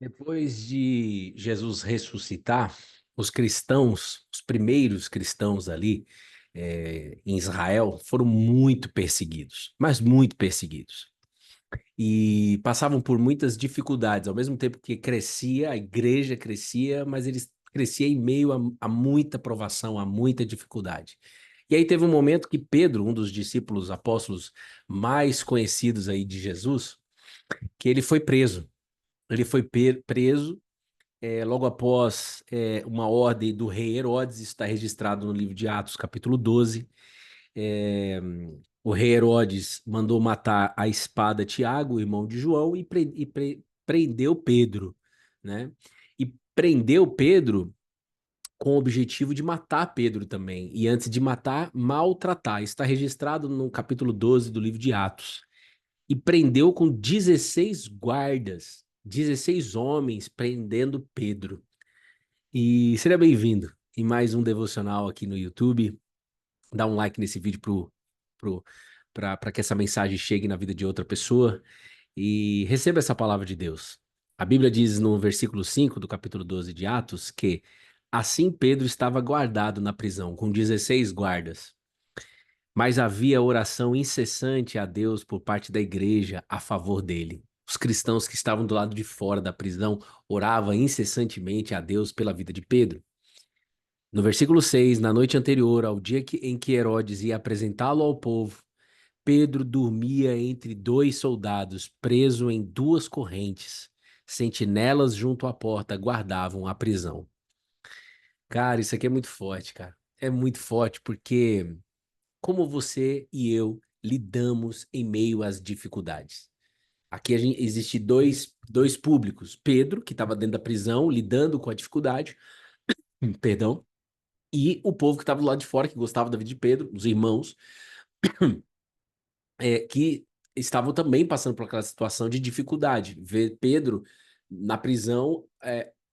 Depois de Jesus ressuscitar, os cristãos, os primeiros cristãos ali, em Israel, foram muito perseguidos, mas muito perseguidos. E passavam por muitas dificuldades, ao mesmo tempo que crescia, a igreja crescia, mas eles cresciam em meio a muita provação, a muita dificuldade. E aí teve um momento que Pedro, um dos discípulos apóstolos mais conhecidos aí de Jesus, que ele foi preso. Ele foi preso logo após uma ordem do rei Herodes, isso está registrado no livro de Atos, capítulo 12. É, o rei Herodes mandou matar a espada Tiago, irmão de João, e prendeu Pedro, né? E prendeu Pedro com o objetivo de matar Pedro também. E antes de matar, maltratar. Isso está registrado no capítulo 12 do livro de Atos. E prendeu com 16 guardas, 16 homens prendendo Pedro. E seja bem-vindo em mais um devocional aqui no YouTube. Dá um like nesse vídeo pro, para que essa mensagem chegue na vida de outra pessoa e receba essa palavra de Deus. A Bíblia diz no versículo 5 do capítulo 12 de Atos que assim Pedro estava guardado na prisão com 16 guardas, mas havia oração incessante a Deus por parte da igreja a favor dele. Os cristãos que estavam do lado de fora da prisão oravam incessantemente a Deus pela vida de Pedro. No versículo 6, na noite anterior ao dia em que Herodes ia apresentá-lo ao povo, Pedro dormia entre dois soldados, preso em duas correntes. Sentinelas junto à porta guardavam a prisão. Cara, isso aqui é muito forte, cara. É muito forte porque como você e eu lidamos em meio às dificuldades. Aqui existe dois públicos. Pedro, que estava dentro da prisão, lidando com a dificuldade, perdão, e o povo que estava do lado de fora, que gostava da vida de Pedro, os irmãos, que estavam também passando por aquela situação de dificuldade. Ver Pedro na prisão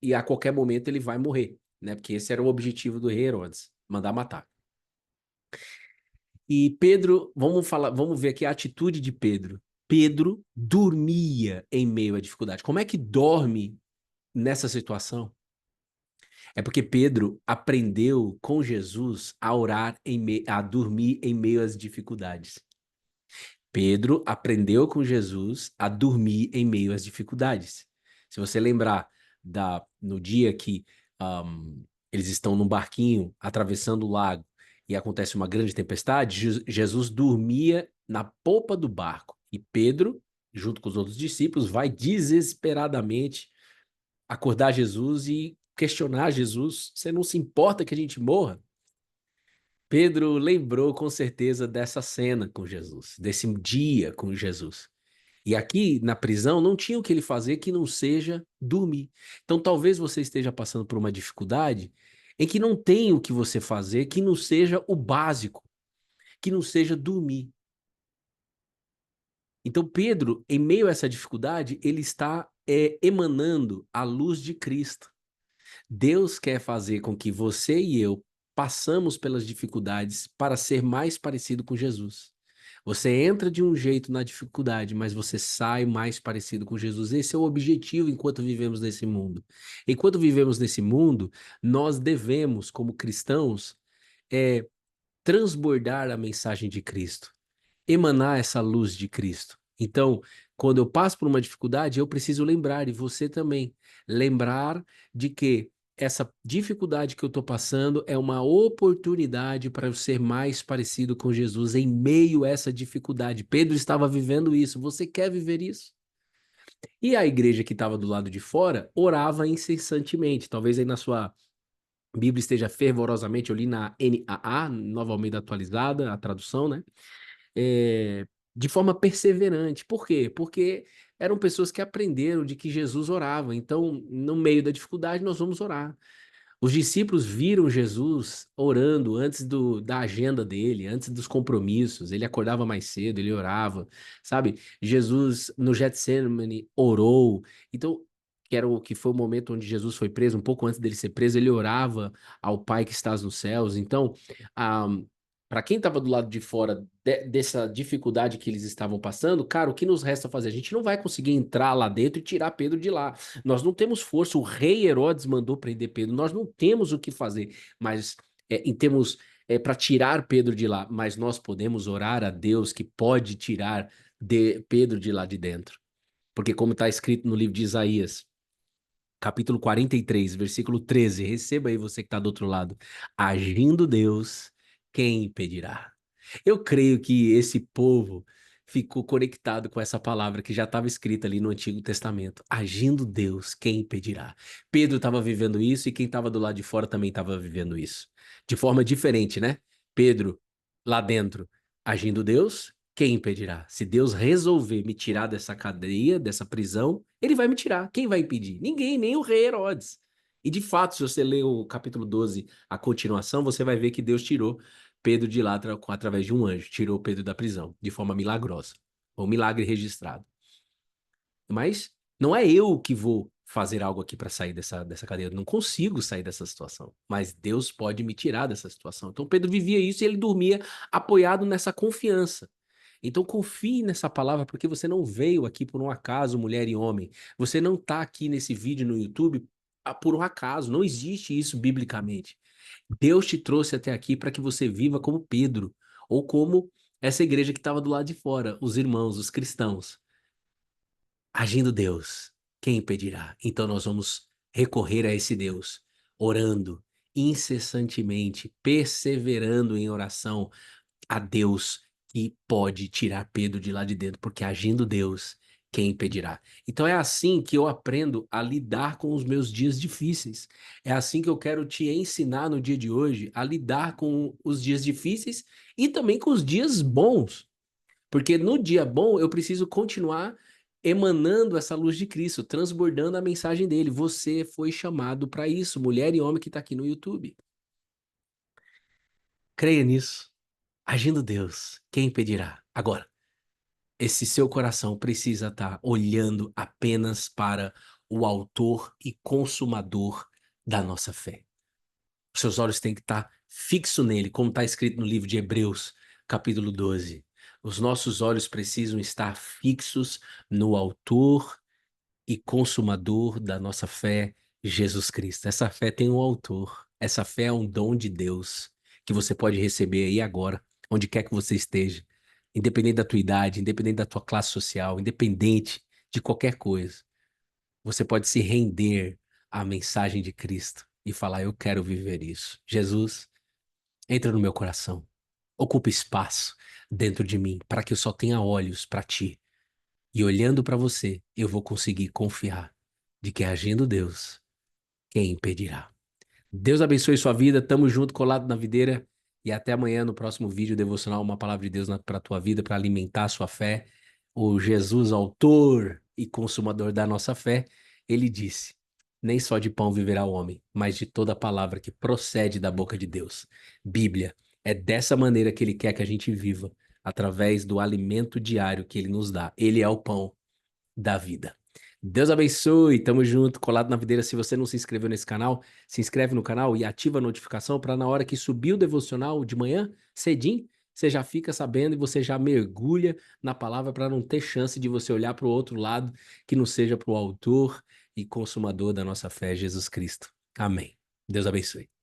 e a qualquer momento ele vai morrer, né? Porque esse era o objetivo do rei Herodes, mandar matar. E Pedro, vamos ver aqui a atitude de Pedro. Pedro dormia em meio à dificuldade. Como é que dorme nessa situação? É porque Pedro aprendeu com Jesus a orar a dormir em meio às dificuldades. Pedro aprendeu com Jesus a dormir em meio às dificuldades. Se você lembrar no dia que eles estão num barquinho atravessando o lago e acontece uma grande tempestade, Jesus dormia na polpa do barco e Pedro, junto com os outros discípulos, vai desesperadamente acordar Jesus e questionar Jesus: você não se importa que a gente morra? Pedro lembrou com certeza dessa cena com Jesus, desse dia com Jesus. E aqui na prisão não tinha o que ele fazer que não seja dormir. Então talvez você esteja passando por uma dificuldade em que não tem o que você fazer que não seja o básico, que não seja dormir. Então Pedro, em meio a essa dificuldade, ele está emanando a luz de Cristo. Deus quer fazer com que você e eu passamos pelas dificuldades para ser mais parecido com Jesus. Você entra de um jeito na dificuldade, mas você sai mais parecido com Jesus. Esse é o objetivo enquanto vivemos nesse mundo. Enquanto vivemos nesse mundo, nós devemos, como cristãos, é, transbordar a mensagem de Cristo, emanar essa luz de Cristo. Então, quando eu passo por uma dificuldade, eu preciso lembrar, e você também, lembrar de que essa dificuldade que eu estou passando é uma oportunidade para eu ser mais parecido com Jesus em meio a essa dificuldade. Pedro estava vivendo isso. Você quer viver isso? E a igreja que estava do lado de fora orava incessantemente. Talvez aí na sua Bíblia esteja fervorosamente, eu li na NAA, Nova Almeida Atualizada, a tradução, né? De forma perseverante. Por quê? Porque eram pessoas que aprenderam de que Jesus orava. Então, no meio da dificuldade, nós vamos orar. Os discípulos viram Jesus orando antes da agenda dele, antes dos compromissos. Ele acordava mais cedo, ele orava, sabe? Jesus no Getsemane orou. Então, que foi o momento onde Jesus foi preso, um pouco antes dele ser preso, ele orava ao Pai que estás nos céus. Então, Para quem estava do lado de fora dessa dificuldade que eles estavam passando, cara, o que nos resta fazer? A gente não vai conseguir entrar lá dentro e tirar Pedro de lá. Nós não temos força. O rei Herodes mandou prender Pedro. Nós não temos o que fazer, mas em termos para tirar Pedro de lá, mas nós podemos orar a Deus que pode tirar Pedro de lá de dentro. Porque como está escrito no livro de Isaías, capítulo 43, versículo 13, receba aí você que está do outro lado. Agindo Deus, quem impedirá? Eu creio que esse povo ficou conectado com essa palavra que já estava escrita ali no Antigo Testamento. Agindo Deus, quem impedirá? Pedro estava vivendo isso e quem estava do lado de fora também estava vivendo isso. De forma diferente, né? Pedro lá dentro, agindo Deus, quem impedirá? Se Deus resolver me tirar dessa cadeia, dessa prisão, ele vai me tirar. Quem vai impedir? Ninguém, nem o rei Herodes. E de fato, se você ler o capítulo 12, a continuação, você vai ver que Deus tirou Pedro de lá através de um anjo, tirou Pedro da prisão, de forma milagrosa. Foi um milagre registrado. Mas não é eu que vou fazer algo aqui para sair dessa cadeia. Eu não consigo sair dessa situação. Mas Deus pode me tirar dessa situação. Então Pedro vivia isso e ele dormia apoiado nessa confiança. Então confie nessa palavra, porque você não veio aqui por um acaso, mulher e homem. Você não está aqui nesse vídeo no YouTube por um acaso. Não existe isso biblicamente. Deus te trouxe até aqui para que você viva como Pedro, ou como essa igreja que estava do lado de fora, os irmãos, os cristãos. Agindo Deus, quem impedirá? Então nós vamos recorrer a esse Deus, orando incessantemente, perseverando em oração a Deus que pode tirar Pedro de lá de dentro, porque agindo Deus, quem impedirá? Então é assim que eu aprendo a lidar com os meus dias difíceis. É assim que eu quero te ensinar no dia de hoje a lidar com os dias difíceis e também com os dias bons. Porque no dia bom eu preciso continuar emanando essa luz de Cristo, transbordando a mensagem dele. Você foi chamado para isso, mulher e homem que está aqui no YouTube. Creia nisso. Agindo Deus, quem impedirá? Agora, esse seu coração precisa estar olhando apenas para o autor e consumador da nossa fé. Os seus olhos têm que estar fixos nele, como está escrito no livro de Hebreus, capítulo 12. Os nossos olhos precisam estar fixos no autor e consumador da nossa fé, Jesus Cristo. Essa fé tem um autor. Essa fé é um dom de Deus que você pode receber aí agora, onde quer que você esteja, independente da tua idade, independente da tua classe social, independente de qualquer coisa. Você pode se render à mensagem de Cristo e falar: Eu quero viver isso. Jesus, entra no meu coração, ocupa espaço dentro de mim, para que eu só tenha olhos para ti. E olhando para você, eu vou conseguir confiar de que agindo Deus, quem impedirá? Deus abençoe sua vida, tamo junto, colado na videira, e até amanhã no próximo vídeo devocional, uma palavra de Deus para tua vida, para alimentar a sua fé. O Jesus, autor e consumador da nossa fé, ele disse: Nem só de pão viverá o homem, mas de toda palavra que procede da boca de Deus. Bíblia, é dessa maneira que ele quer que a gente viva, através do alimento diário que ele nos dá. Ele é o pão da vida. Deus abençoe, tamo junto, colado na videira. Se você não se inscreveu nesse canal, se inscreve no canal e ativa a notificação para na hora que subir o devocional de manhã, cedinho, você já fica sabendo e você já mergulha na palavra para não ter chance de você olhar para o outro lado que não seja para o autor e consumador da nossa fé, Jesus Cristo. Amém. Deus abençoe.